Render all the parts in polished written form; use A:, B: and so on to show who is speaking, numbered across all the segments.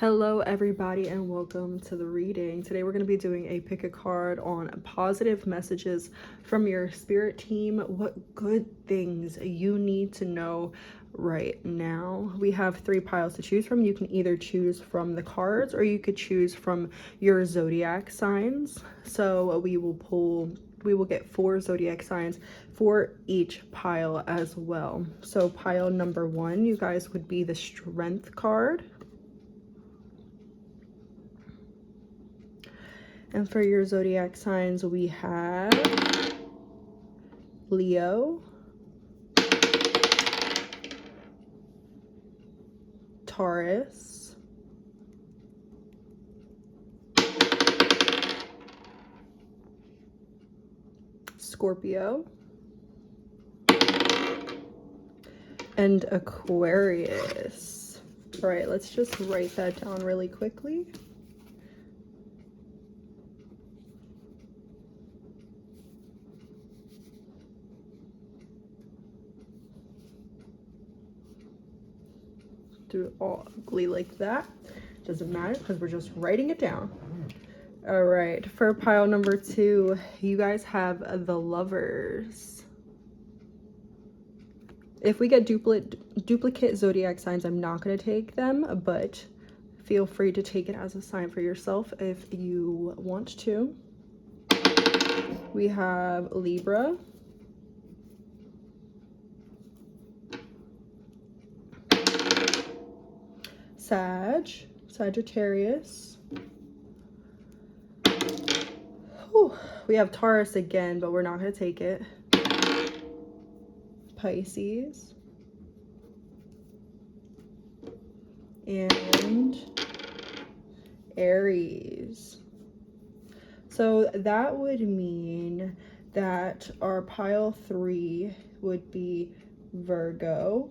A: Hello everybody and welcome to the reading. Today we're going to be doing a pick a card on positive messages from your spirit team. What good things you need to know right now. We have 3 piles to choose from. You can either choose from the cards or you could choose from your zodiac signs. So we will get 4 zodiac signs for each pile as well. So pile number 1, you guys would be the strength card. And for your zodiac signs, we have Leo, Taurus, Scorpio, and Aquarius. All right, let's just write that down really quickly. Do it all ugly like that. Doesn't matter because we're just writing it down. All right, for pile number 2, you guys have the Lovers. If we get duplicate zodiac signs, I'm not going to take them, but feel free to take it as a sign for yourself if you want to. We have Libra, Sagittarius. Whew. We have Taurus again, but we're not going to take it. Pisces. And Aries. So that would mean that our pile 3 would be Virgo,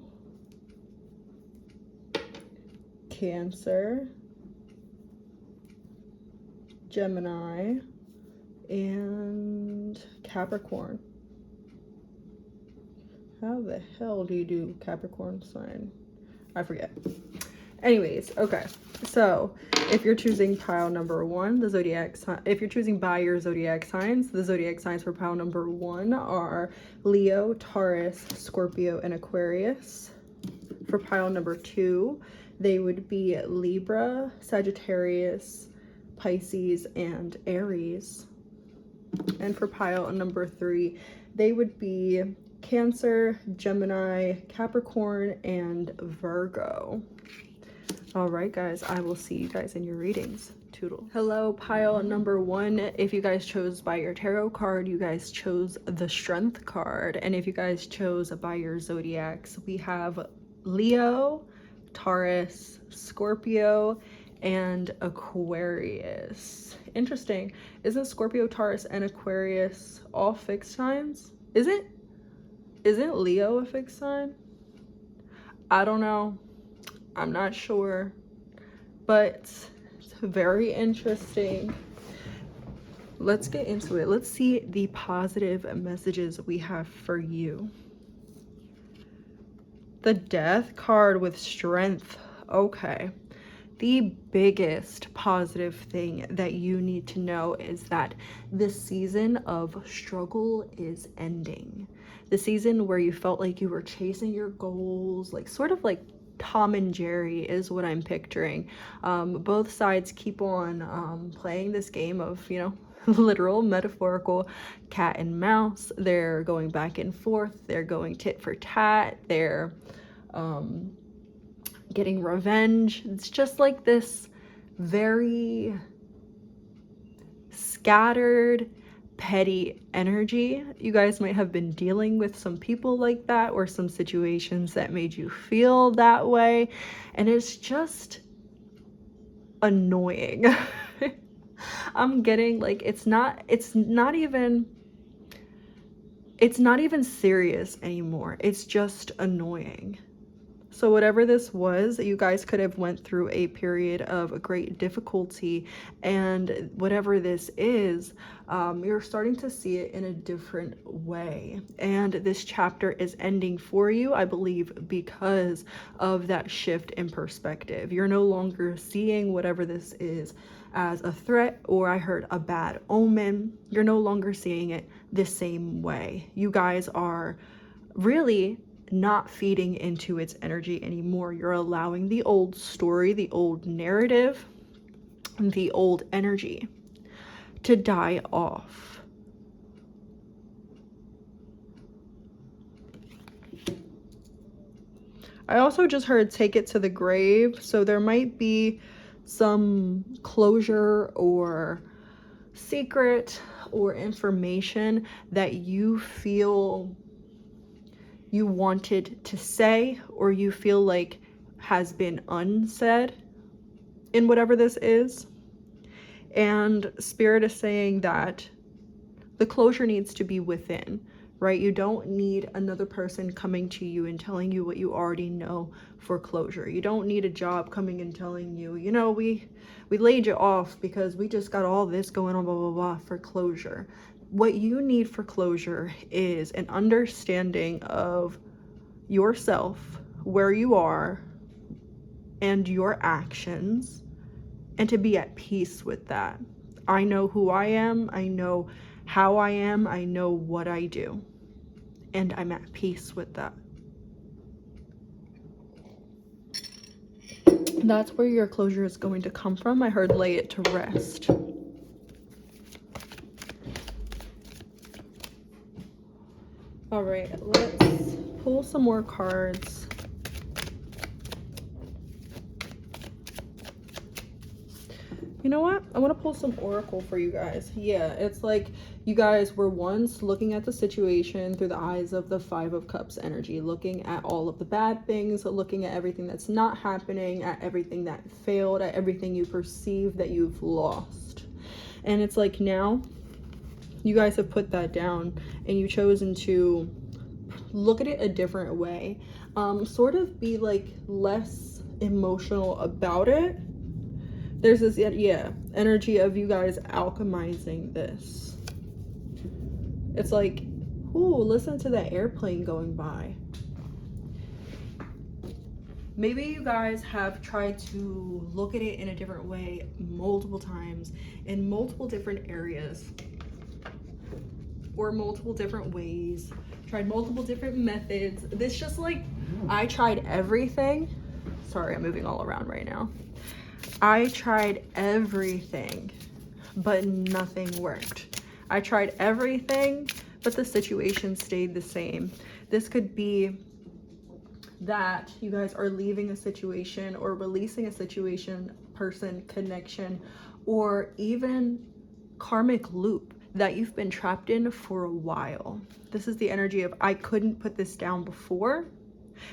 A: Cancer, Gemini, and Capricorn. How the hell do you do Capricorn sign? I forget. Anyways, okay. So if you're choosing pile number 1, the zodiac sign, if you're choosing by your zodiac signs, the zodiac signs for pile number 1 are Leo, Taurus, Scorpio, and Aquarius. For pile number 2, they would be Libra, Sagittarius, Pisces, and Aries. And for pile number 3, they would be Cancer, Gemini, Capricorn, and Virgo. All right, guys, I will see you guys in your readings. Toodle. Hello, pile number 1. If you guys chose by your tarot card, you guys chose the Strength card. And if you guys chose by your zodiacs, we have Leo, Taurus, Scorpio, and Aquarius. Interesting. Isn't Scorpio, Taurus, and Aquarius all fixed signs? Isn't Leo a fixed sign? I don't know. I'm not sure, but it's very interesting. Let's get into it. Let's see the positive messages we have for you. The Death card with Strength. Okay. The biggest positive thing that you need to know is that this season of struggle is ending. The season where you felt like you were chasing your goals, like sort of like Tom and Jerry is what I'm picturing. Both sides keep on playing this game of, literal, metaphorical cat and mouse. They're going back and forth. They're going tit for tat. They're getting revenge. It's just like this very scattered, petty energy. You guys might have been dealing with some people like that or some situations that made you feel that way, and it's just annoying. I'm getting like it's not even serious anymore. It's just annoying. So whatever this was, you guys could have went through a period of great difficulty, and whatever this is, you're starting to see it in a different way. And this chapter is ending for you, I believe, because of that shift in perspective. You're no longer seeing whatever this is as a threat, or I heard a bad omen. You're no longer seeing it the same way. You guys are really not feeding into its energy anymore. You're allowing the old story, the old narrative, the old energy to die off. I also just heard take it to the grave. So there might be some closure or secret or information that you feel you wanted to say, or you feel like has been unsaid in whatever this is. And Spirit is saying that the closure needs to be within, right? You don't need another person coming to you and telling you what you already know for closure. You don't need a job coming and telling you, you know, we laid you off because we just got all this going on, blah, blah, blah, for closure. What you need for closure is an understanding of yourself, where you are, and your actions, and to be at peace with that. I know who I am, I know how I am, I know what I do, and I'm at peace with that. That's where your closure is going to come from. I heard lay it to rest. All right, let's pull some more cards. You know what? I want to pull some oracle for you guys. Yeah, it's like you guys were once looking at the situation through the eyes of the Five of Cups energy, looking at all of the bad things, looking at everything that's not happening, at everything that failed, at everything you perceive that you've lost. And it's like now you guys have put that down and you've chosen to look at it a different way. Sort of be like less emotional about it. There's this, energy of you guys alchemizing this. It's like, ooh, listen to that airplane going by. Maybe you guys have tried to look at it in a different way multiple times in multiple different areas or multiple different ways, tried multiple different methods. This just like, I tried everything. Sorry, I'm moving all around right now. I tried everything, but nothing worked. I tried everything, but the situation stayed the same. This could be that you guys are leaving a situation or releasing a situation, person, connection, or even karmic loop that you've been trapped in for a while. This is the energy of, I couldn't put this down before.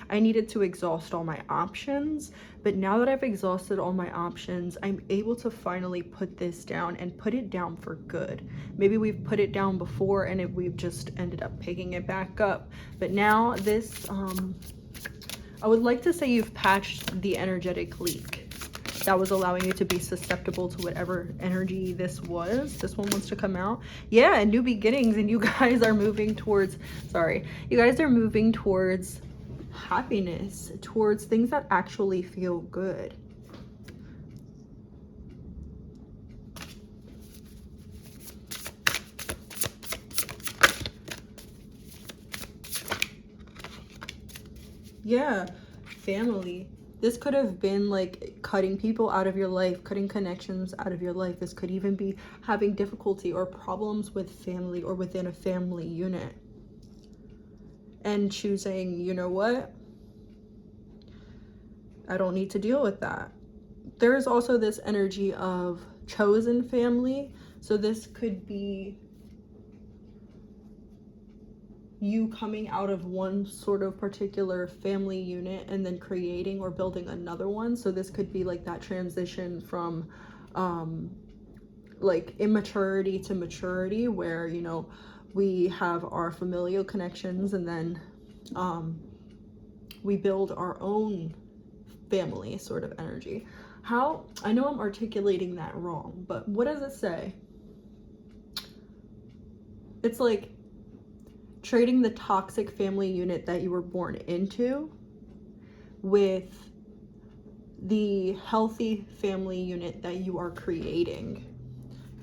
A: I needed to exhaust all my options, but now that I've exhausted all my options, I'm able to finally put this down and put it down for good. Maybe we've put it down before and we've just ended up picking it back up. But now this, I would like to say you've patched the energetic leak that was allowing you to be susceptible to whatever energy this was. This one wants to come out. Yeah, new beginnings, and you guys are moving towards, you guys are moving towards happiness, towards things that actually feel good. Yeah, family. This could have been like cutting people out of your life, cutting connections out of your life. This could even be having difficulty or problems with family or within a family unit. And choosing, you know what? I don't need to deal with that. There is also this energy of chosen family. So this could be you coming out of one sort of particular family unit and then creating or building another one. So this could be like that transition from like immaturity to maturity, where, you know, we have our familial connections and then we build our own family sort of energy. How, I know I'm articulating that wrong, but what does it say? It's like trading the toxic family unit that you were born into with the healthy family unit that you are creating.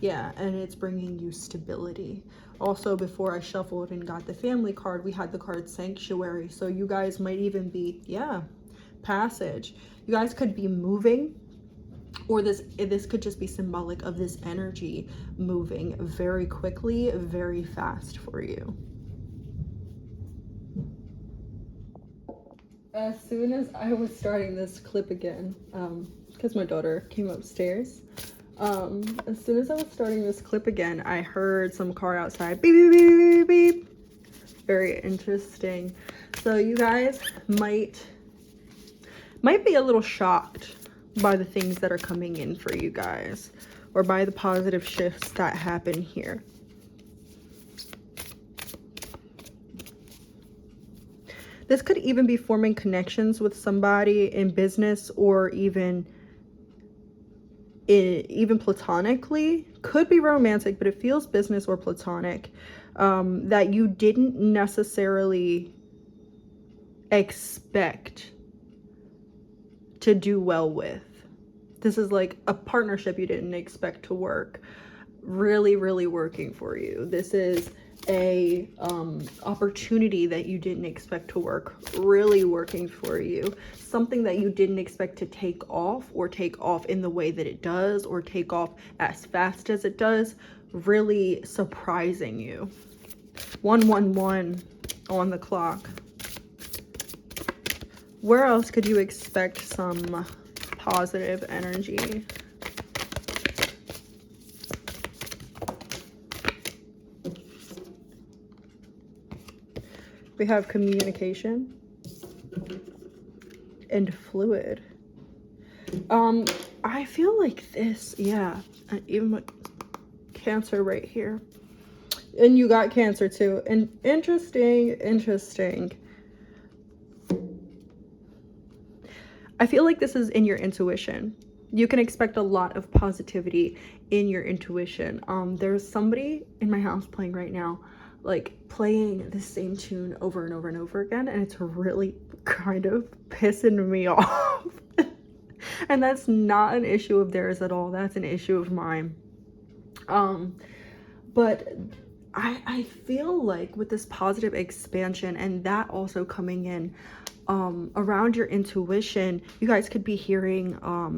A: Yeah, and it's bringing you stability. Also, before I shuffled and got the family card, we had the card Sanctuary. So you guys might even be, yeah, passage. You guys could be moving, or this could just be symbolic of this energy moving very quickly, very fast for you. As soon as I was starting this clip again, because my daughter came upstairs, as soon as I was starting this clip again, I heard some car outside, beep, beep, beep, beep, beep. Very interesting. So you guys might be a little shocked by the things that are coming in for you guys, or by the positive shifts that happen here. This could even be forming connections with somebody in business, or even platonically. Could be romantic, but it feels business or platonic, that you didn't necessarily expect to do well with. This is like a partnership you didn't expect to work, really, really working for you. This is a opportunity that you didn't expect to work, really working for you. Something that you didn't expect to take off, or take off in the way that it does, or take off as fast as it does, really surprising you. 111 on the clock. Where else could you expect some positive energy? We have communication and fluid. I feel like this, yeah, even with Cancer right here. And you got Cancer too. And interesting. I feel like this is in your intuition. You can expect a lot of positivity in your intuition. There's somebody in my house playing right now, like playing the same tune over and over and over again, and it's really kind of pissing me off. And that's not an issue of theirs at all. That's an issue of mine. But I feel like with this positive expansion, and that also coming in around your intuition, you guys could be hearing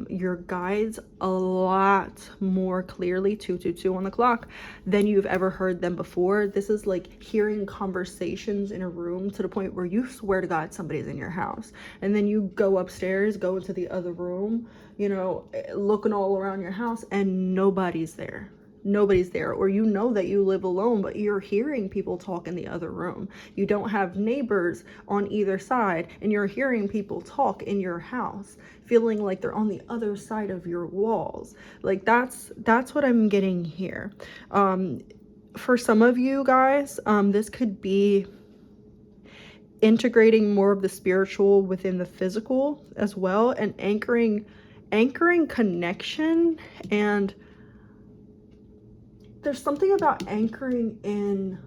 A: your guides a lot more clearly, 222 on the clock, than you've ever heard them before. This is like hearing conversations in a room to the point where you swear to God somebody's in your house, and then you go upstairs, go into the other room, you know, looking all around your house, and nobody's there. Or you know that you live alone, but you're hearing people talk in the other room. You don't have neighbors on either side, and you're hearing people talk in your house, feeling like they're on the other side of your walls. Like that's what I'm getting here. For some of you guys, this could be integrating more of the spiritual within the physical as well, and anchoring connection. And there's something about anchoring in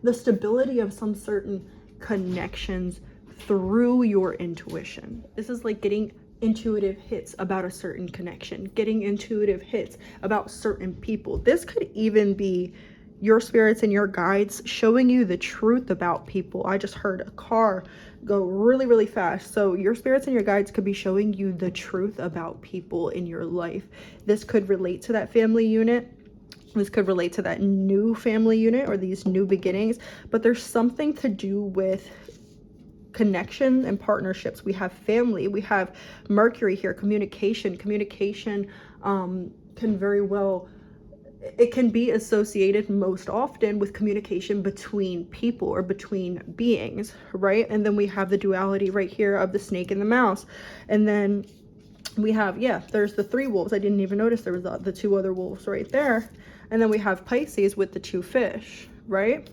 A: the stability of some certain connections through your intuition. This is like getting intuitive hits about a certain connection, getting intuitive hits about certain people. This could even be your spirits and your guides showing you the truth about people. I just heard a car go really, really fast. So your spirits and your guides could be showing you the truth about people in your life. This could relate to that family unit. This could relate to that new family unit or these new beginnings, but there's something to do with connection and partnerships. We have family, we have Mercury here, communication can very well, it can be associated most often with communication between people or between beings, right? And then we have the duality right here of the snake and the mouse. And then we have, yeah, there's the 3 wolves. I didn't even notice there was the 2 other wolves right there. And then we have Pisces with the 2 fish, right?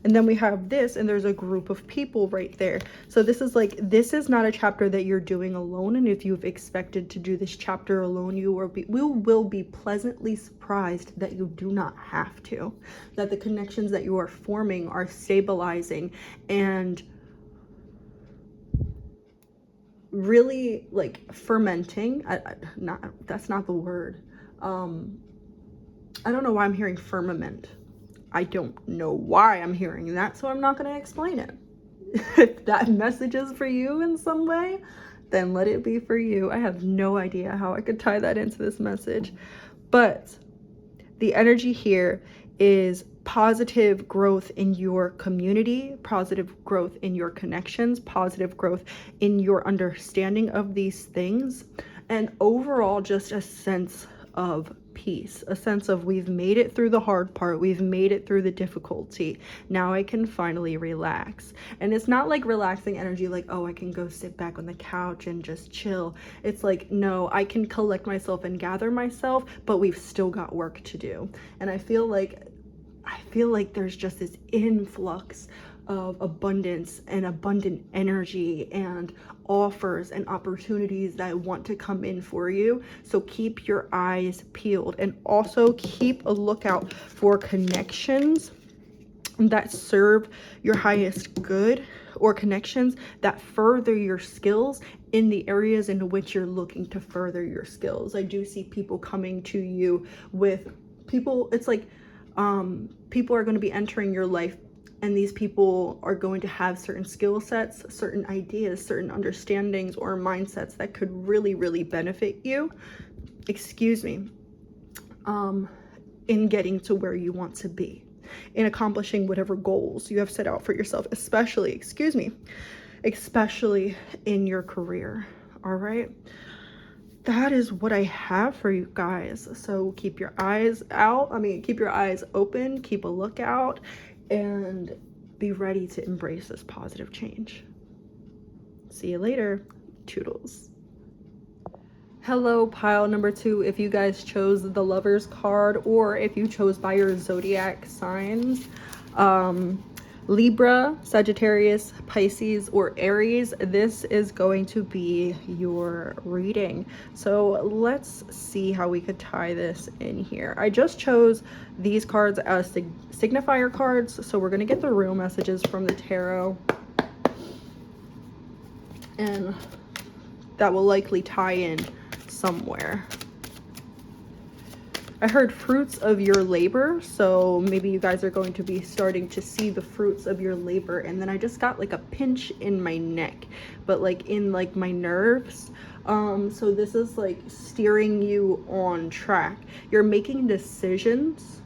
A: And then we have this, and there's a group of people right there. So this is like, this is not a chapter that you're doing alone. And if you've expected to do this chapter alone, you will be pleasantly surprised that you do not have to. That the connections that you are forming are stabilizing and really like fermenting. That's not the word. I don't know why I'm hearing firmament. I don't know why I'm hearing that, so I'm not going to explain it. If that message is for you in some way, then let it be for you. I have no idea how I could tie that into this message. But the energy here is positive growth in your community, positive growth in your connections, positive growth in your understanding of these things, and overall just a sense of peace, a sense of we've made it through the hard part, we've made it through the difficulty, now I can finally relax. And it's not like relaxing energy like, oh, I can go sit back on the couch and just chill. It's like, no, I can collect myself and gather myself, but we've still got work to do. And I feel like there's just this influx of abundance and abundant energy and offers and opportunities that want to come in for you. So keep your eyes peeled, and also keep a lookout for connections that serve your highest good, or connections that further your skills in the areas in which you're looking to further your skills. I do see people coming to you with people. It's like people are going to be entering your life, and these people are going to have certain skill sets, certain ideas, certain understandings or mindsets that could really, really benefit you, in getting to where you want to be, in accomplishing whatever goals you have set out for yourself, especially in your career. All right. That is what I have for you guys. So keep your eyes keep your eyes open, keep a lookout, and be ready to embrace this positive change. See you later. Toodles. Hello, pile number 2. If you guys chose the Lover's card, or if you chose by your zodiac signs, Libra, Sagittarius, Pisces, or Aries, this is going to be your reading. So let's see how we could tie this in here. I just chose these cards as signifier cards, so we're going to get the real messages from the tarot, and that will likely tie in somewhere. I heard fruits of your labor, so maybe you guys are going to be starting to see the fruits of your labor. And then I just got like a pinch in my neck, but like in like my nerves. So this is like steering you on track. You're making decisions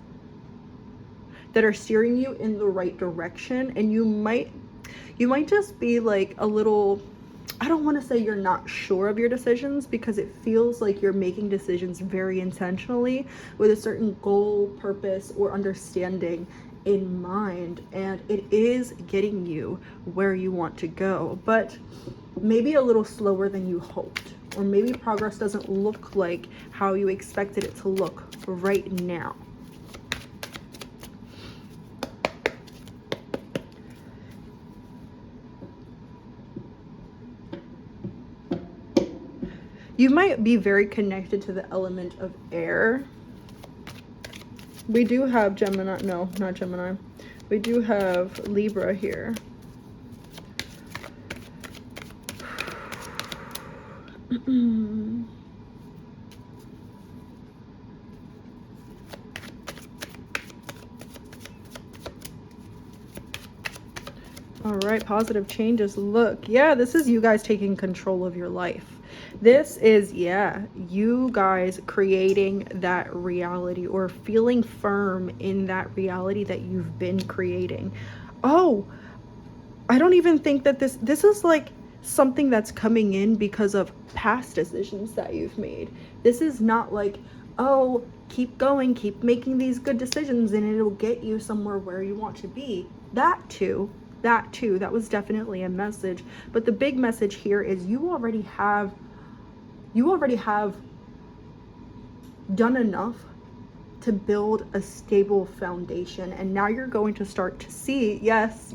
A: that are steering you in the right direction, and you might just be like a little, I don't want to say you're not sure of your decisions, because it feels like you're making decisions very intentionally with a certain goal, purpose, or understanding in mind, and it is getting you where you want to go, but maybe a little slower than you hoped, or maybe progress doesn't look like how you expected it to look right now. You might be very connected to the element of air. We do have Gemini. No, not Gemini. We do have Libra here. All right, positive changes. Look, yeah, this is you guys taking control of your life. This is, yeah, you guys creating that reality, or feeling firm in that reality that you've been creating. Oh, I don't even think that this is like something that's coming in because of past decisions that you've made. This is not like, oh, keep going, keep making these good decisions and it'll get you somewhere where you want to be. That too, that was definitely a message. But the big message here is you already have done enough to build a stable foundation. And now you're going to start to see, yes,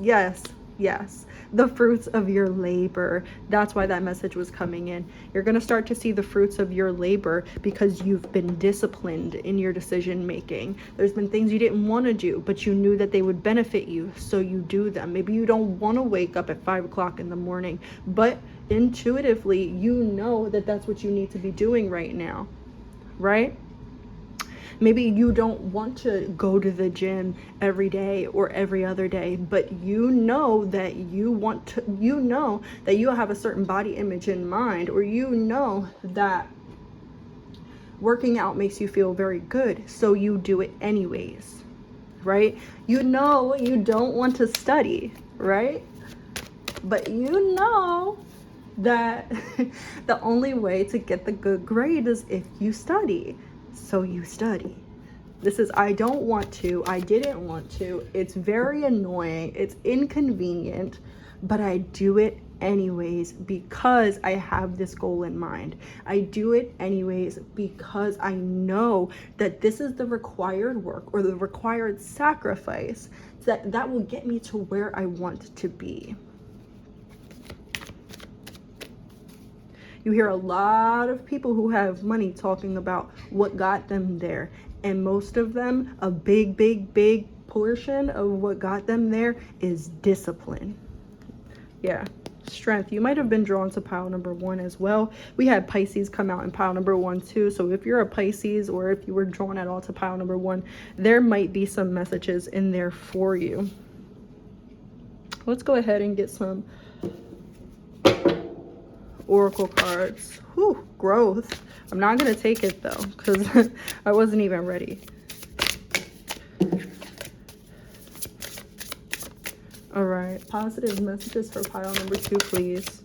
A: the fruits of your labor. That's why that message was coming in. You're going to start to see the fruits of your labor because you've been disciplined in your decision making. There's been things you didn't want to do, but you knew that they would benefit you, so you do them. Maybe you don't want to wake up at 5 o'clock in the morning, but intuitively you know that that's what you need to be doing right now, right? Maybe you don't want to go to the gym every day or every other day, but you know that you want to, you know that you have a certain body image in mind, or you know that working out makes you feel very good, so you do it anyways, right? You know you don't want to study, right? But you know that the only way to get the good grade is if you study. So you study. This is, I don't want to, I didn't want to, it's very annoying, it's inconvenient, but I do it anyways because I have this goal in mind. I do it anyways because I know that this is the required work or the required sacrifice that will get me to where I want to be. You hear a lot of people who have money talking about what got them there. And most of them, a big portion of what got them there is discipline. Yeah, strength. You might have been drawn to pile number 1 as well. We had Pisces come out in pile number 1 too. So if you're a Pisces, or if you were drawn at all to pile number 1, there might be some messages in there for you. Let's go ahead and get some oracle cards. Whew, growth. I'm not gonna take it though because I wasn't even ready. All right, positive messages for pile number 2, please.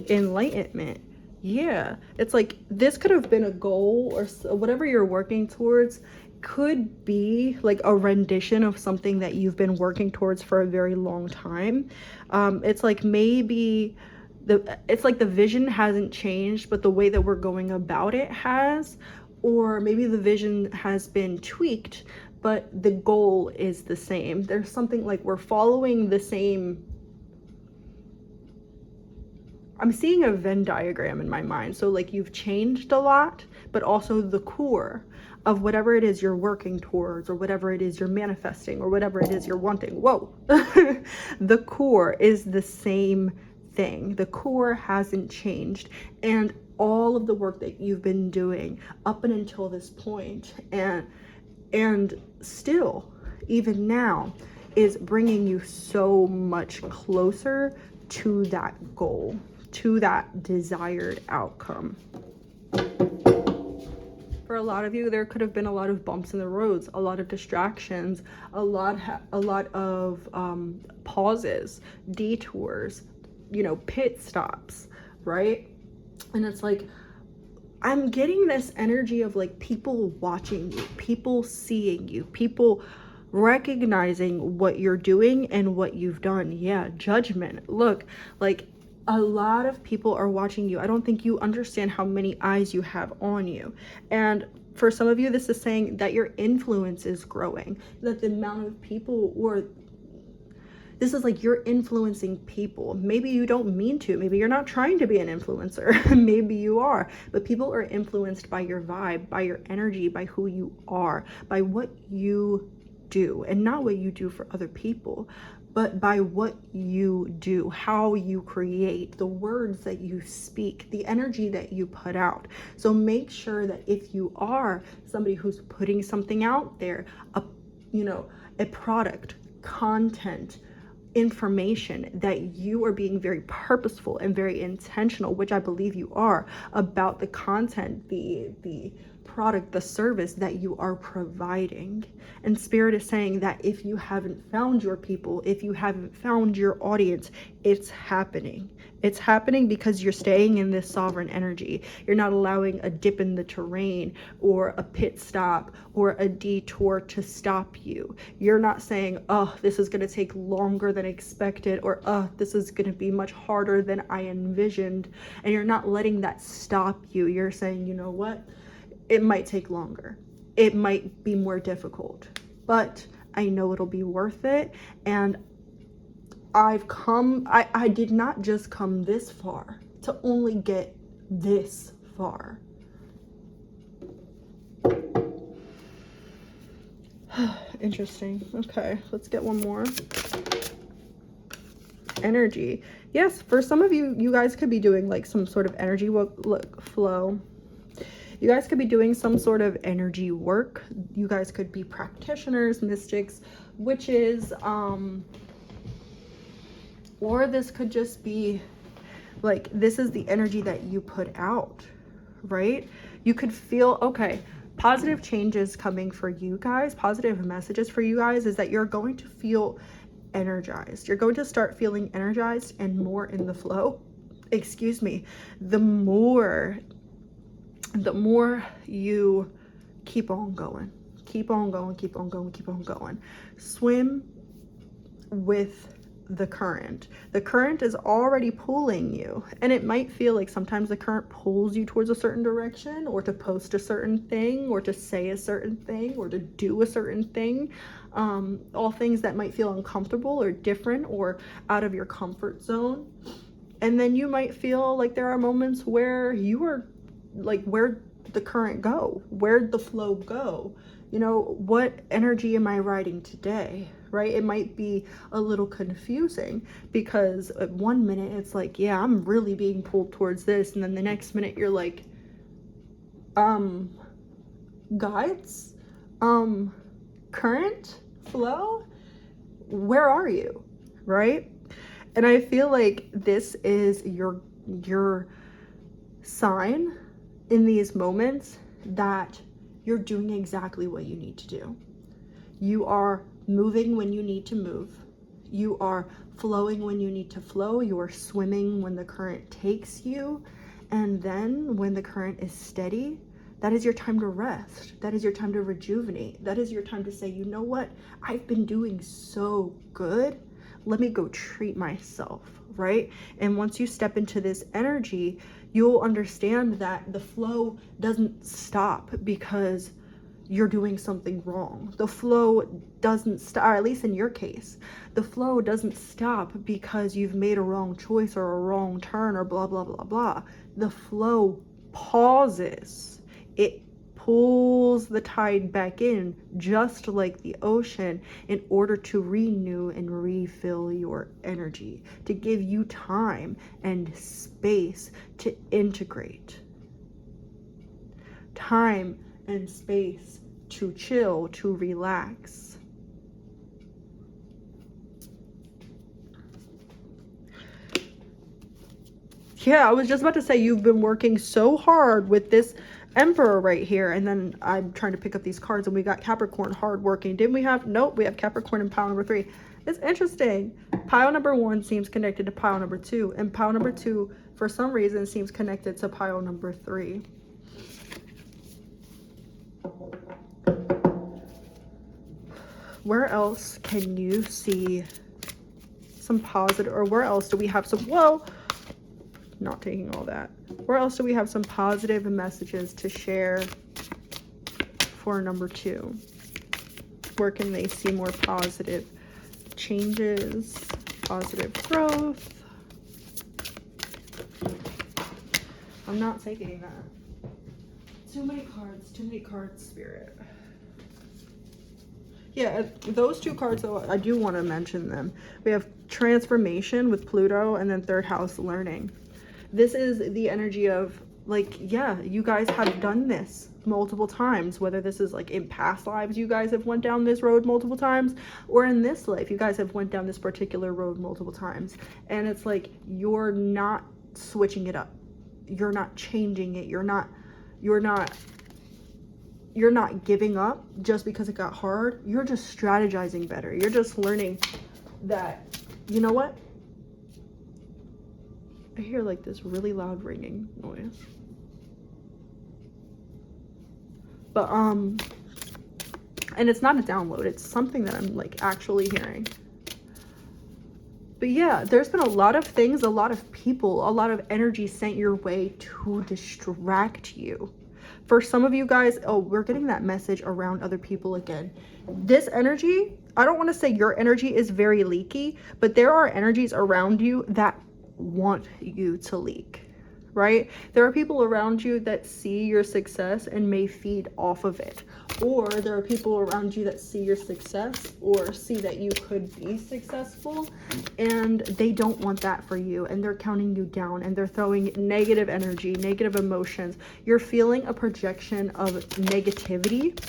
A: Enlightenment. Yeah, it's like this could have been a goal, or whatever you're working towards could be like a rendition of something that you've been working towards for a very long time. It's like maybe it's like the vision hasn't changed, but the way that we're going about it has, or maybe the vision has been tweaked, but the goal is the same. There's something like we're following the same. I'm seeing a Venn diagram in my mind. So like you've changed a lot, but also the core of whatever it is you're working towards, or whatever it is you're manifesting, or whatever it is you're wanting. Whoa. The core is the same thing. The core hasn't changed, and all of the work that you've been doing up and until this point, and still even now, is bringing you so much closer to that goal, to that desired outcome. For a lot of you, there could have been a lot of bumps in the roads, a lot of distractions, a lot of pauses, detours, pit stops, right? And it's like, I'm getting this energy of like people watching you, people seeing you, people recognizing what you're doing and what you've done. Yeah, judgment. Look, like a lot of people are watching you. I don't think you understand how many eyes you have on you. And for some of you, this is saying that your influence is growing, that the amount of people, or this is like you're influencing people. Maybe you don't mean to. Maybe you're not trying to be an influencer. Maybe you are. But people are influenced by your vibe, by your energy, by who you are, by what you do. And not what you do for other people, but by what you do, how you create, the words that you speak, the energy that you put out. So make sure that if you are somebody who's putting something out there, a product, content, information, that you are being very purposeful and very intentional, which I believe you are, about the content, the product, the service that you are providing. And Spirit is saying that if you haven't found your people, if you haven't found your audience, it's happening. It's happening because you're staying in this sovereign energy. You're not allowing a dip in the terrain or a pit stop or a detour to stop you. You're not saying, oh, this is going to take longer than expected, or oh, this is going to be much harder than I envisioned. And you're not letting that stop you. You're saying, you know what? It might take longer. it might be more difficult, but I know it'll be worth it. And I did not just come this far to only get this far. Interesting. Okay, let's get one more. Energy. Yes, for some of you, you guys could be doing like some sort of energy flow. You guys could be doing some sort of energy work. You guys could be practitioners, mystics, witches, or this could just be like, this is the energy that you put out, right? You could feel, okay, positive changes coming for you guys, positive messages for you guys is that you're going to feel energized. You're going to start feeling energized and more in the flow. Excuse me. The more you keep on going, keep on going, keep on going, keep on going. Swim with the current. The current is already pulling you, and it might feel like sometimes the current pulls you towards a certain direction, or to post a certain thing, or to say a certain thing, or to do a certain thing. All things that might feel uncomfortable or different or out of your comfort zone. And then you might feel like there are moments where you are like, where'd the current go? Where'd the flow go? You know, what energy am I riding today, right? It might be a little confusing because at 1 minute it's like, yeah, I'm really being pulled towards this. And then the next minute you're like, guides, current, flow, where are you, right? And I feel like this is your sign in these moments that you're doing exactly what you need to do. You are moving when you need to move. You are flowing when you need to flow. You are swimming when the current takes you. And then when the current is steady, that is your time to rest. That is your time to rejuvenate. That is your time to say, you know what? I've been doing so good. Let me go treat myself, right? And once you step into this energy, you'll understand that the flow doesn't stop because you're doing something wrong. The flow doesn't stop, or at least in your case, the flow doesn't stop because you've made a wrong choice or a wrong turn or blah, blah, blah, blah. The flow pauses. It pulls the tide back in, just like the ocean, in order to renew and refill your energy, to give you time and space to integrate. Time and space to chill, to relax. Yeah, I was just about to say, you've been working so hard with this Emperor right here, and then I'm trying to pick up these cards, and we got Capricorn hard working. Didn't we have? Nope, we have Capricorn in pile number 3. It's interesting. Pile number 1 seems connected to pile number 2, and pile number 2 for some reason seems connected to pile number 3. Where else can you see some positive, or where else do we have some, whoa, not taking all that. Where else do we have some positive messages to share for number 2? Where can they see more positive changes, positive growth? I'm not taking that. Too many cards, Spirit. Yeah, those 2 cards, though, I do want to mention them. We have transformation with Pluto, and then 3rd house learning. This is the energy of, like, yeah, you guys have done this multiple times, whether this is like in past lives you guys have went down this road multiple times, or in this life you guys have went down this particular road multiple times. And it's like, you're not switching it up, you're not changing it, you're not giving up just because it got hard. You're just strategizing better. You're just learning that, you know what, I hear like this really loud ringing noise. But and it's not a download, it's something that I'm like actually hearing. But yeah, there's been a lot of things, a lot of people, a lot of energy sent your way to distract you. For some of you guys, oh, we're getting that message around other people again. This energy, I don't want to say your energy is very leaky, but there are energies around you that want you to leak, right? There are people around you that see your success and may feed off of it. Or there are people around you that see your success or see that you could be successful, and they don't want that for you, and they're counting you down, and they're throwing negative energy, negative emotions. You're feeling a projection of negativity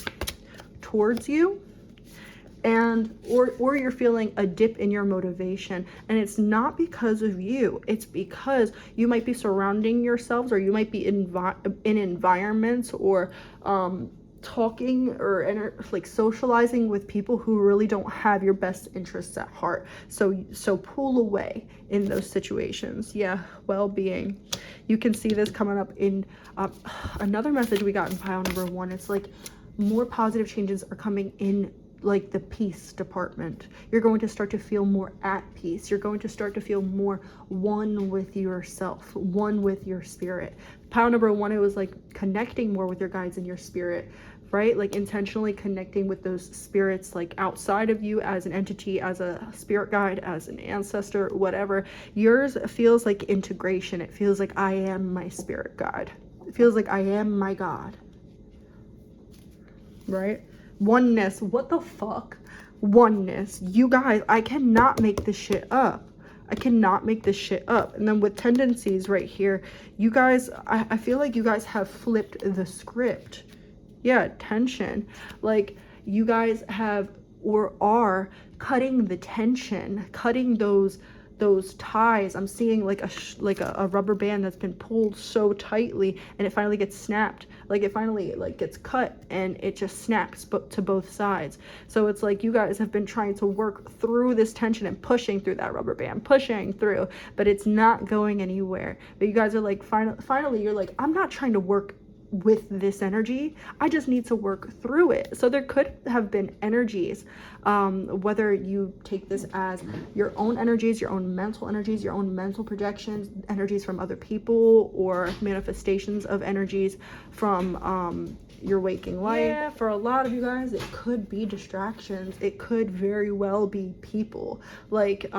A: towards you, and or you're feeling a dip in your motivation, and it's not because of you. It's because you might be surrounding yourselves, or you might be in environments, or talking or like socializing with people who really don't have your best interests at heart. So pull away in those situations. Yeah, well-being. You can see this coming up in another message we got in pile number 1. It's like more positive changes are coming in, like the peace department. You're going to start to feel more at peace. You're going to start to feel more one with yourself, one with your spirit. Pile number 1, it was like connecting more with your guides and your spirit, right? Like intentionally connecting with those spirits, like outside of you, as an entity, as a spirit guide, as an ancestor, whatever. Yours feels like integration. It feels like I am my spirit guide. It feels like I am my God, right? Oneness. What the fuck? Oneness. You guys, I cannot make this shit up. I cannot make this shit up. And then with tendencies right here, you guys, I feel like you guys have flipped the script. Yeah, tension. Like you guys have or are cutting the tension, cutting those ties. I'm seeing like a rubber band that's been pulled so tightly, and it finally gets snapped. Like it finally like gets cut, and it just snaps to both sides. So it's like you guys have been trying to work through this tension and pushing through that rubber band, pushing through, but it's not going anywhere. But you guys are like, finally you're like, I'm not trying to work with this energy, I just need to work through it. So there could have been energies, whether you take this as your own energies, your own mental projections, energies from other people, or manifestations of energies from your waking life. Yeah, for a lot of you guys, it could be distractions. It could very well be people. Like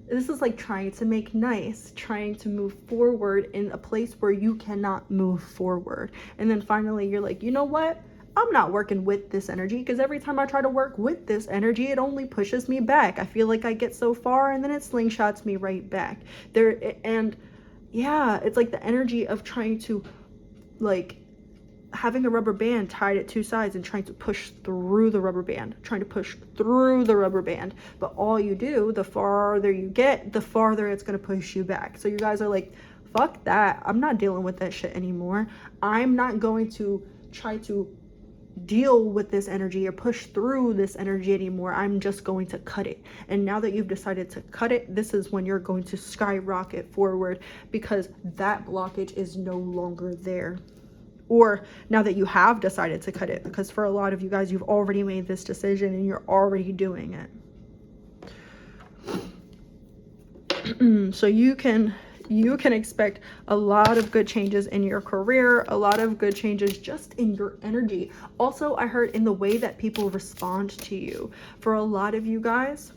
A: this is like trying to make nice, trying to move forward in a place where you cannot move forward. And then finally you're like, you know what? I'm not working with this energy, because every time I try to work with this energy, it only pushes me back. I feel like I get so far and then it slingshots me right back. And yeah, it's like the energy of trying to, like, having a rubber band tied at two sides and trying to push through the rubber band, but all you do, the farther you get, the farther it's going to push you back. So you guys are like, fuck that, I'm not dealing with that shit anymore. I'm not going to try to deal with this energy or push through this energy anymore. I'm just going to cut it. And now that you've decided to cut it, this is when you're going to skyrocket forward, because that blockage is no longer there. Or now that you have decided to cut it, because for a lot of you guys, you've already made this decision and you're already doing it. So you can expect a lot of good changes in your career, a lot of good changes just in your energy. Also, I heard in the way that people respond to you. For a lot of you guys,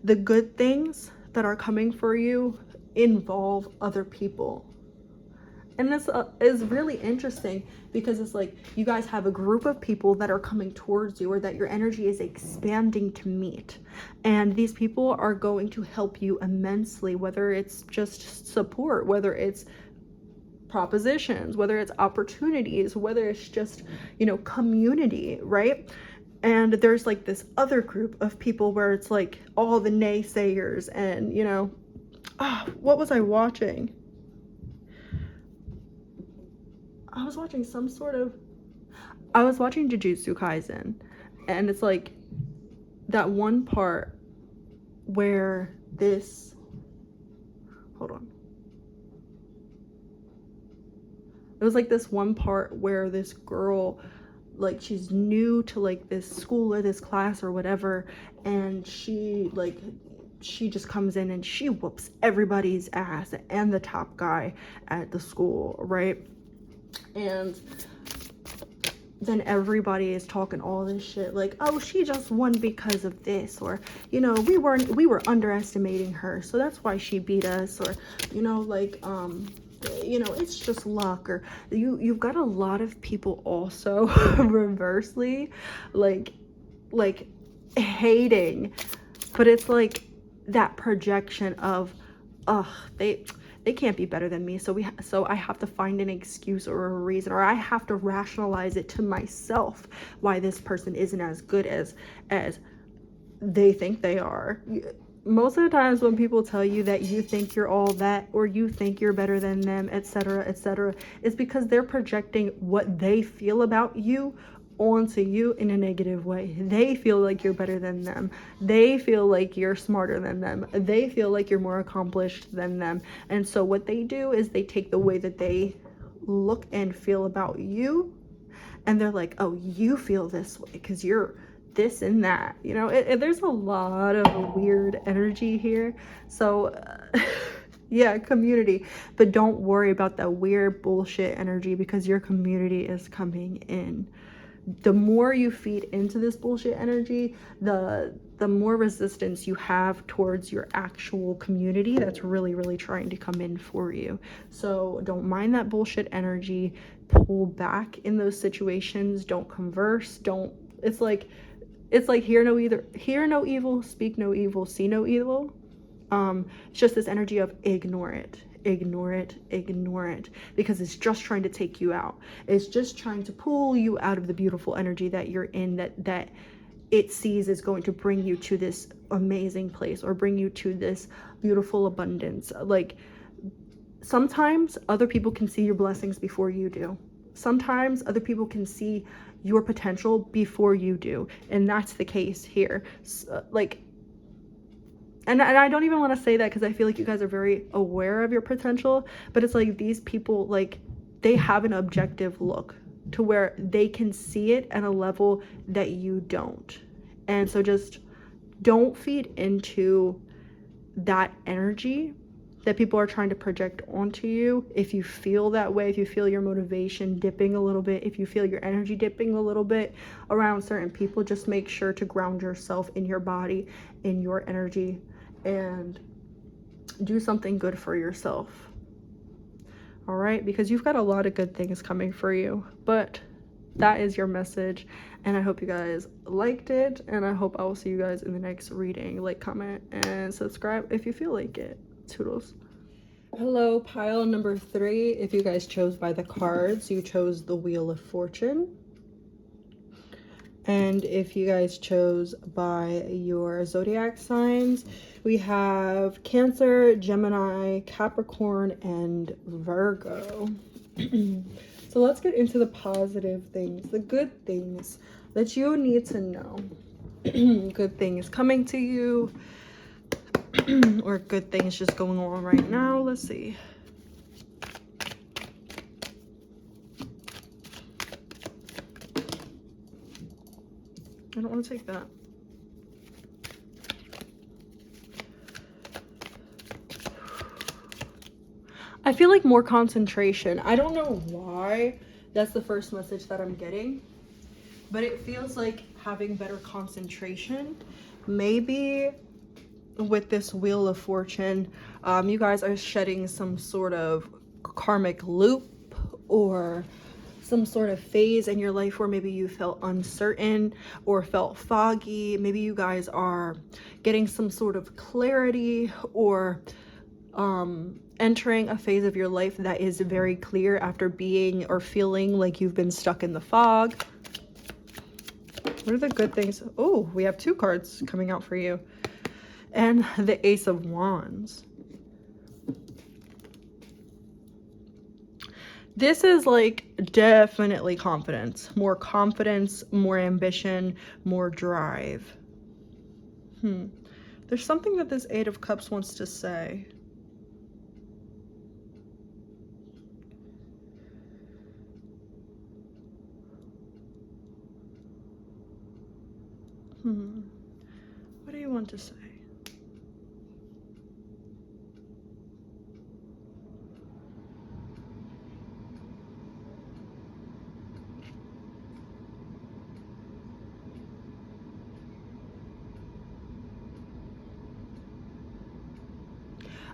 A: the good things that are coming for you involve other people. And this is really interesting, because it's like you guys have a group of people that are coming towards you, or that your energy is expanding to meet. And these people are going to help you immensely, whether it's just support, whether it's propositions, whether it's opportunities, whether it's just, you know, community, right? And there's like this other group of people where it's like all the naysayers and, you know, what was I watching? I was watching Jujutsu Kaisen, and it's like that one part where this, hold on. It was like this one part where this girl, like, she's new to like this school or this class or whatever, and she just comes in and she whoops everybody's ass and the top guy at the school, right? And then everybody is talking all this shit like, oh, she just won because of this, or, you know, we were underestimating her, so that's why she beat us, or, you know, like, you know, it's just luck, or you've got a lot of people also reversely like hating, but it's like that projection of, ugh, they can't be better than me, so I have to find an excuse or a reason, or I have to rationalize it to myself why this person isn't as good as they think they are. Most of the times when people tell you that you think you're all that, or you think you're better than them, etc., it's because they're projecting what they feel about you onto you in a negative way. They feel like you're better than them. They feel like you're smarter than them. They feel like you're more accomplished than them. And so what they do is they take the way that they look and feel about you, and they're like, oh, you feel this way because you're this and that, you know. There's a lot of weird energy here. So yeah, community, but don't worry about that weird bullshit energy, because your community is coming in. The more you feed into this bullshit energy, the more resistance you have towards your actual community that's really trying to come in for you. So don't mind that bullshit energy. Pull back in those situations. Don't converse. Don't, it's like hear no evil, speak no evil, see no evil. It's just this energy of ignore it, because it's just trying to take you out. It's just trying to pull you out of the beautiful energy that you're in, that it sees is going to bring you to this amazing place, or bring you to this beautiful abundance. Like, sometimes other people can see your blessings before you do. Sometimes other people can see your potential before you do, and that's the case here. Like, and I don't even want to say that, because I feel like you guys are very aware of your potential, but it's like these people, like, they have an objective look to where they can see it at a level that you don't. And so just don't feed into that energy that people are trying to project onto you. If you feel that way, if you feel your motivation dipping a little bit, if you feel your energy dipping a little bit around certain people, just make sure to ground yourself in your body, in your energy, and do something good for yourself. All right, because you've got a lot of good things coming for you. But that is your message, and I hope you guys liked it, and I hope I will see you guys in the next reading. Like, comment, and subscribe if you feel like it. Toodles. Hello, pile number 3. If you guys chose by the cards, you chose the Wheel of Fortune. And if you guys chose by your zodiac signs, we have Cancer, Gemini, Capricorn, and Virgo. So let's get into the positive things, the good things that you need to know. Good things coming to you, or good things just going on right now. Let's see. I don't want to take that. I feel like more concentration. I don't know why that's the first message that I'm getting, but it feels like having better concentration. Maybe with this Wheel of Fortune, you guys are shedding some sort of karmic loop, or some sort of phase in your life where maybe you felt uncertain or felt foggy. Maybe you guys are getting some sort of clarity, or entering a phase of your life that is very clear after being or feeling like you've been stuck in the fog. What are the good things? Oh, we have 2 cards coming out for you. And the Ace of Wands. This is like definitely confidence, more ambition, more drive. There's something that this 8 of Cups wants to say. What do you want to say?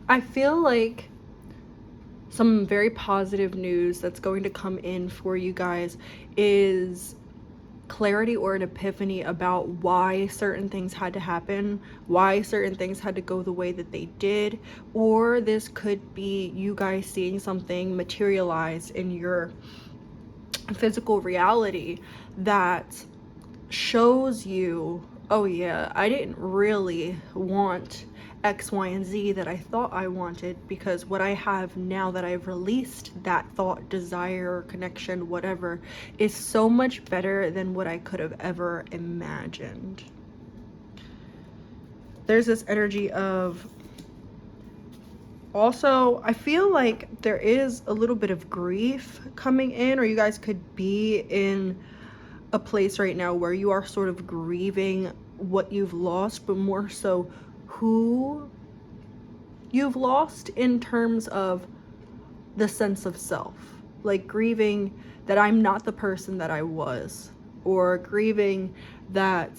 A: I feel like some very positive news that's going to come in for you guys is clarity or an epiphany about why certain things had to happen, why certain things had to go the way that they did, or this could be you guys seeing something materialize in your physical reality that shows you, oh yeah, I didn't really want X, Y, and Z that I thought I wanted, because what I have now that I've released that thought, desire, connection, whatever, is so much better than what I could have ever imagined. There's this energy of, also, I feel like there is a little bit of grief coming in, or you guys could be in a place right now where you are sort of grieving what you've lost, but more so who you've lost in terms of the sense of self. Like grieving that I'm not the person that I was, or grieving that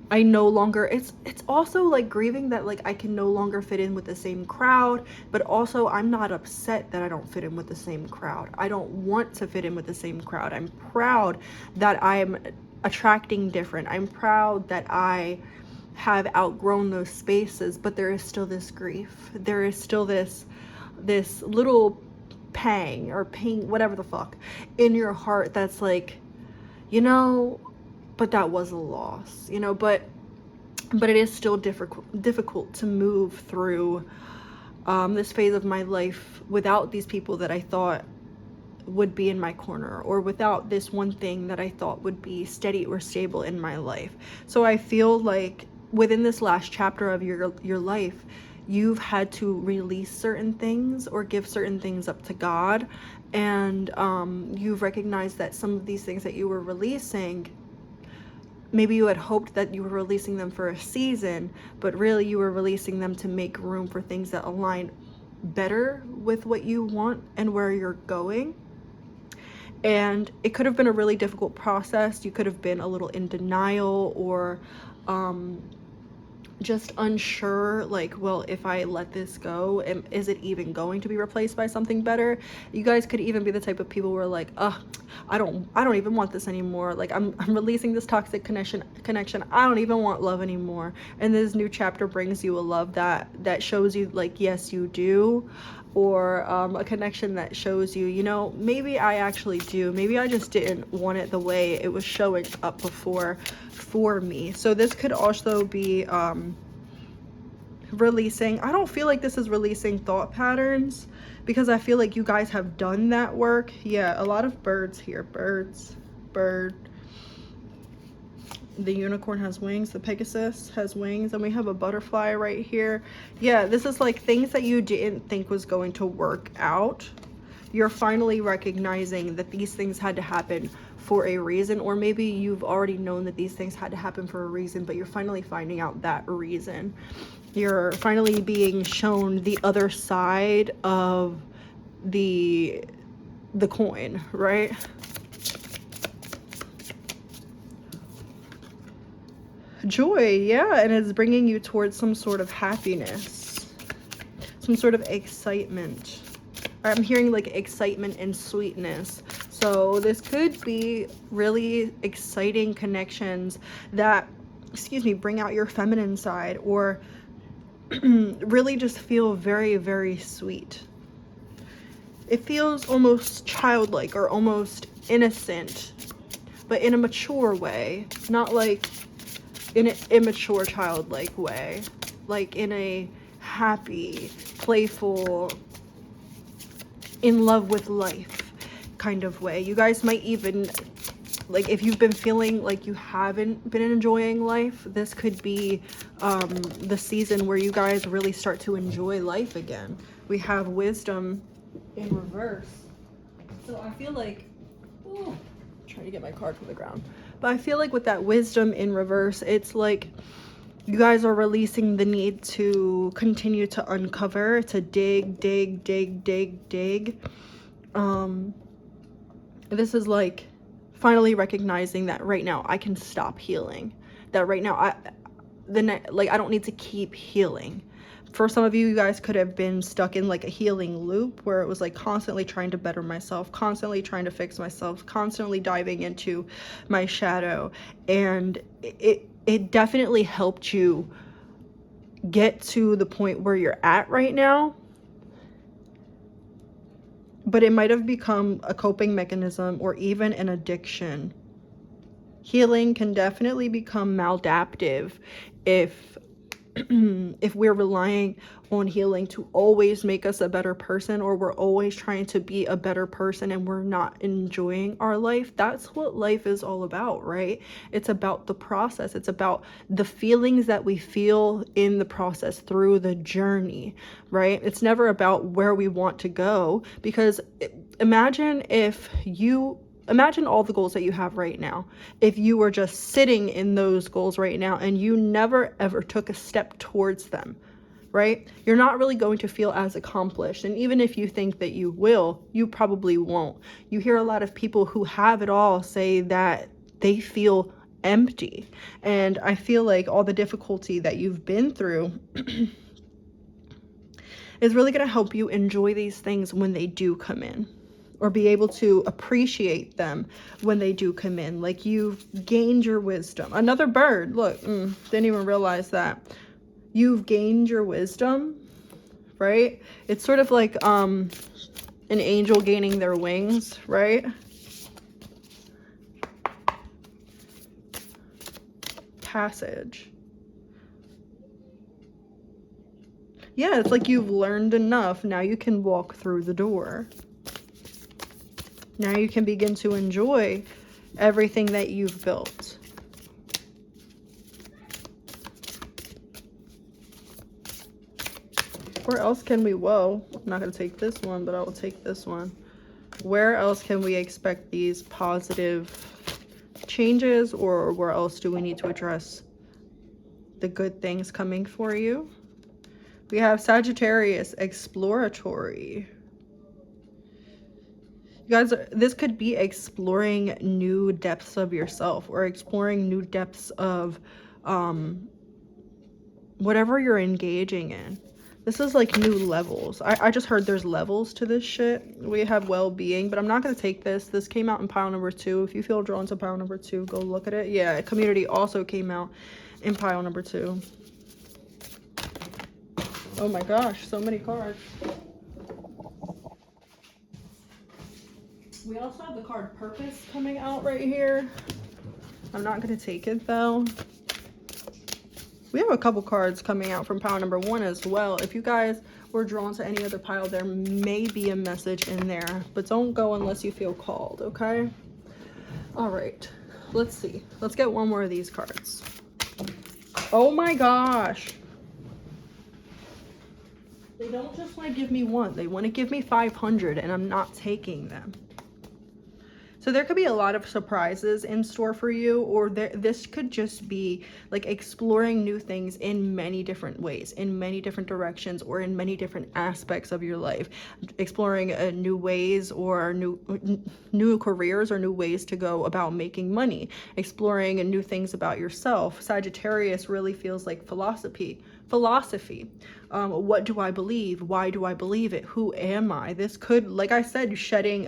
A: I no longer, it's also like grieving that like I can no longer fit in with the same crowd, but also I'm not upset that I don't fit in with the same crowd. I don't want to fit in with the same crowd. I'm proud that I'm attracting different. I'm proud that I have outgrown those spaces, but there is still this grief. There is still this little pang or pain, whatever the fuck, in your heart that's like, you know, but that was a loss, you know, but it is still difficult to move through this phase of my life without these people that I thought would be in my corner, or without this one thing that I thought would be steady or stable in my life. So I feel like within this last chapter of your life, you've had to release certain things or give certain things up to God, and you've recognized that some of these things that you were releasing, maybe you had hoped that you were releasing them for a season, but really you were releasing them to make room for things that align better with what you want and where you're going. And it could have been a really difficult process. You could have been a little in denial, or just unsure, like, well, if I let this go, is it even going to be replaced by something better? You guys could even be the type of people who are like, I don't even want this anymore. Like, I'm releasing this toxic connection. I don't even want love anymore. And this new chapter brings you a love that shows you, like, yes, you do. Or a connection that shows you, you know, maybe I actually do. Maybe I just didn't want it the way it was showing up before for me. So this could also be releasing. I don't feel like this is releasing thought patterns, because I feel like you guys have done that work. Yeah, a lot of birds here. Bird. The unicorn has wings, the Pegasus has wings, and we have a butterfly right here. Yeah, this is like things that you didn't think was going to work out. You're finally recognizing that these things had to happen for a reason, or maybe you've already known that these things had to happen for a reason, but you're finally finding out that reason. You're finally being shown the other side of the coin, right? Joy, yeah, and it's bringing you towards some sort of happiness, some sort of excitement. I'm hearing like excitement and sweetness. So this could be really exciting connections that, bring out your feminine side, or really just feel very, very sweet. It feels almost childlike or almost innocent, but in a mature way, not like in an immature childlike way, like in a happy, playful, in love with life kind of way. You guys might even, like, if you've been feeling like you haven't been enjoying life, this could be the season where you guys really start to enjoy life again. We have wisdom in reverse. So I feel like, trying to get my card from the ground, but I feel like with that wisdom in reverse, it's like you guys are releasing the need to continue to uncover, to dig. This is like finally recognizing that right now I can stop healing, that right now like I don't need to keep healing. For some of you, you guys could have been stuck in like a healing loop where it was like constantly trying to better myself, constantly trying to fix myself, constantly diving into my shadow. And it definitely helped you get to the point where you're at right now. But it might have become a coping mechanism or even an addiction. Healing can definitely become maladaptive if if we're relying on healing to always make us a better person, or we're always trying to be a better person and we're not enjoying our life. That's what life is all about, right? It's about the process. It's about the feelings that we feel in the process through the journey, right? It's never about where we want to go, because imagine all the goals that you have right now. If you were just sitting in those goals right now and you never ever took a step towards them, right? You're not really going to feel as accomplished. And even if you think that you will, you probably won't. You hear a lot of people who have it all say that they feel empty. And I feel like all the difficulty that you've been through is really going to help you enjoy these things when they do come in, or be able to appreciate them when they do come in. Like, you've gained your wisdom. Another bird, look, didn't even realize that. You've gained your wisdom, right? It's sort of like an angel gaining their wings, right? Passage. Yeah, it's like you've learned enough. Now you can walk through the door. Now you can begin to enjoy everything that you've built. Where else can we, whoa, I'm not going to take this one, but I will take this one. Where else can we expect these positive changes, or where else do we need to address the good things coming for you? We have Sagittarius, exploratory. You guys, this could be exploring new depths of yourself, or exploring new depths of whatever you're engaging in. This is like new levels. I just heard there's levels to this shit. We have well-being, but I'm not going to take this. This came out in pile number 2. If you feel drawn to pile number 2, go look at it. Yeah, community also came out in pile number 2. Oh my gosh, so many cards. We also have the card Purpose coming out right here. I'm not going to take it though. We have a couple cards coming out from pile number 1 as well. If you guys were drawn to any other pile, there may be a message in there, but don't go unless you feel called, okay? All right, let's see. Let's get one more of these cards. Oh my gosh. They don't just want to give me one. They want to give me 500, and I'm not taking them. So there could be a lot of surprises in store for you, or this could just be like exploring new things in many different ways, in many different directions, or in many different aspects of your life. Exploring new ways, or new careers, or new ways to go about making money. Exploring new things about yourself. Sagittarius really feels like philosophy. What do I believe? Why do I believe it? Who am I? This could, like I said, shedding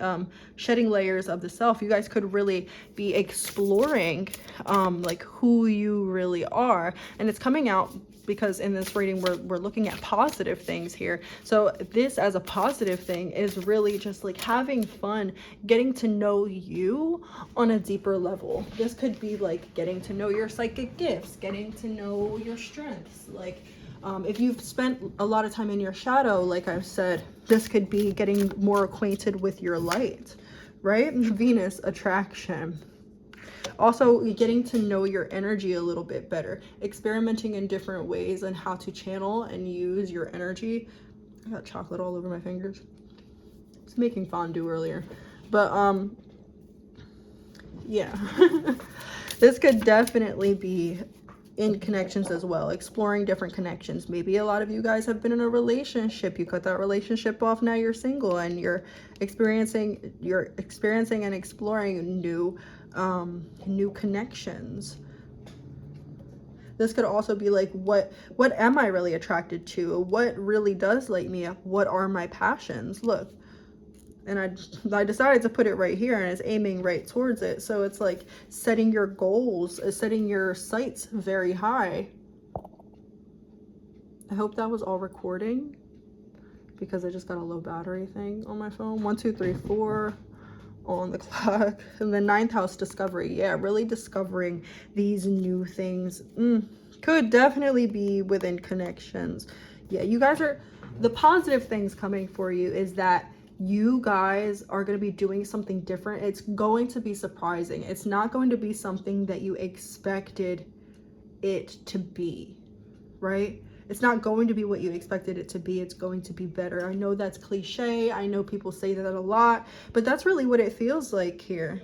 A: layers of the self. You guys could really be exploring like who you really are. And it's coming out because in this reading we're looking at positive things here. So this, as a positive thing, is really just like having fun, getting to know you on a deeper level. This could be like getting to know your psychic gifts, getting to know your strengths. Like if you've spent a lot of time in your shadow, like I've said, this could be getting more acquainted with your light, right? Venus, attraction. Also, getting to know your energy a little bit better, experimenting in different ways and how to channel and use your energy. I got chocolate all over my fingers. I was making fondue earlier, but yeah. This could definitely be in connections as well, exploring different connections. Maybe a lot of you guys have been in a relationship, you cut that relationship off, now you're single, and you're experiencing and exploring new connections. This could also be like, what am I really attracted to? What really does light me up? What are my passions? Look, and I decided to put it right here, and it's aiming right towards it. So it's like setting your goals, setting your sights very high. I hope that was all recording, because I just got a low battery thing on my phone. 1, 2, 3, 4 on the clock. And the 9th house, discovery. Yeah, really discovering these new things. Could definitely be within connections. Yeah, you guys are, the positive things coming for you is that you guys are going to be doing something different. It's going to be surprising. It's not going to be something that you expected it to be, right? It's not going to be what you expected it to be. It's going to be better. I know that's cliche. I know people say that a lot, but that's really what it feels like here.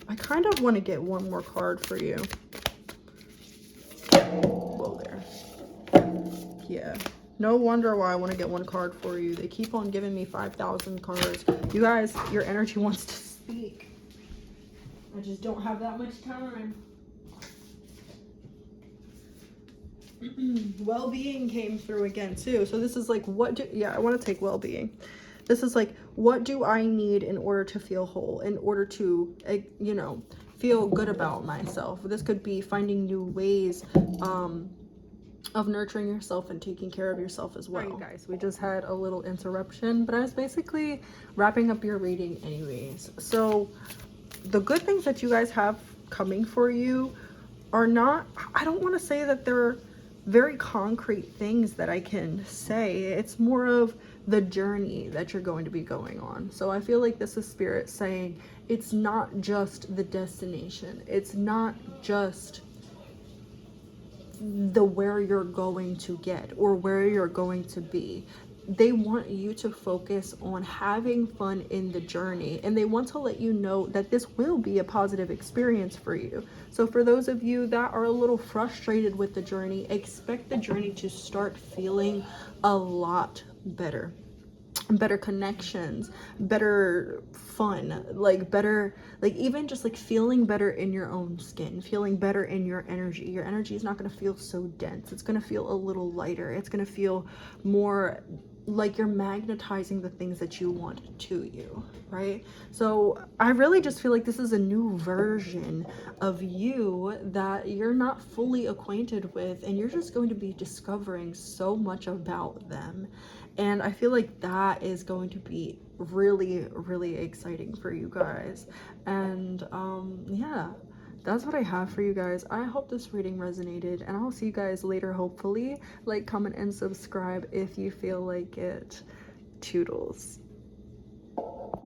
A: I kind of want to get one more card for you. Whoa there. Yeah. No wonder why I want to get one card for you. They keep on giving me 5,000 cards. You guys, your energy wants to speak. I just don't have that much time. Well-being came through again too. So this is like, I want to take well-being. This is like, what do I need in order to feel whole, in order to, you know, feel good about myself? This could be finding new ways of nurturing yourself and taking care of yourself as well. All right, guys, we just had a little interruption, but I was basically wrapping up your reading anyways. So the good things that you guys have coming for you are not, I don't want to say that they're very concrete things that I can say. It's more of the journey that you're going to be going on. So I feel like this is spirit saying it's not just the destination. It's not just the where you're going to get or where you're going to be. They want you to focus on having fun in the journey, and they want to let you know that this will be a positive experience for you. So for those of you that are a little frustrated with the journey, expect the journey to start feeling a lot better. Better connections, better fun, like better, like even just like feeling better in your own skin, feeling better in your energy. Your energy is not going to feel so dense. It's going to feel a little lighter. It's going to feel more like you're magnetizing the things that you want to you, right? So I really just feel like this is a new version of you that you're not fully acquainted with, and you're just going to be discovering so much about them. And I feel like that is going to be really, really exciting for you guys. And yeah, that's what I have for you guys. I hope this reading resonated, and I'll see you guys later, hopefully. Like, comment, and subscribe if you feel like it. Toodles.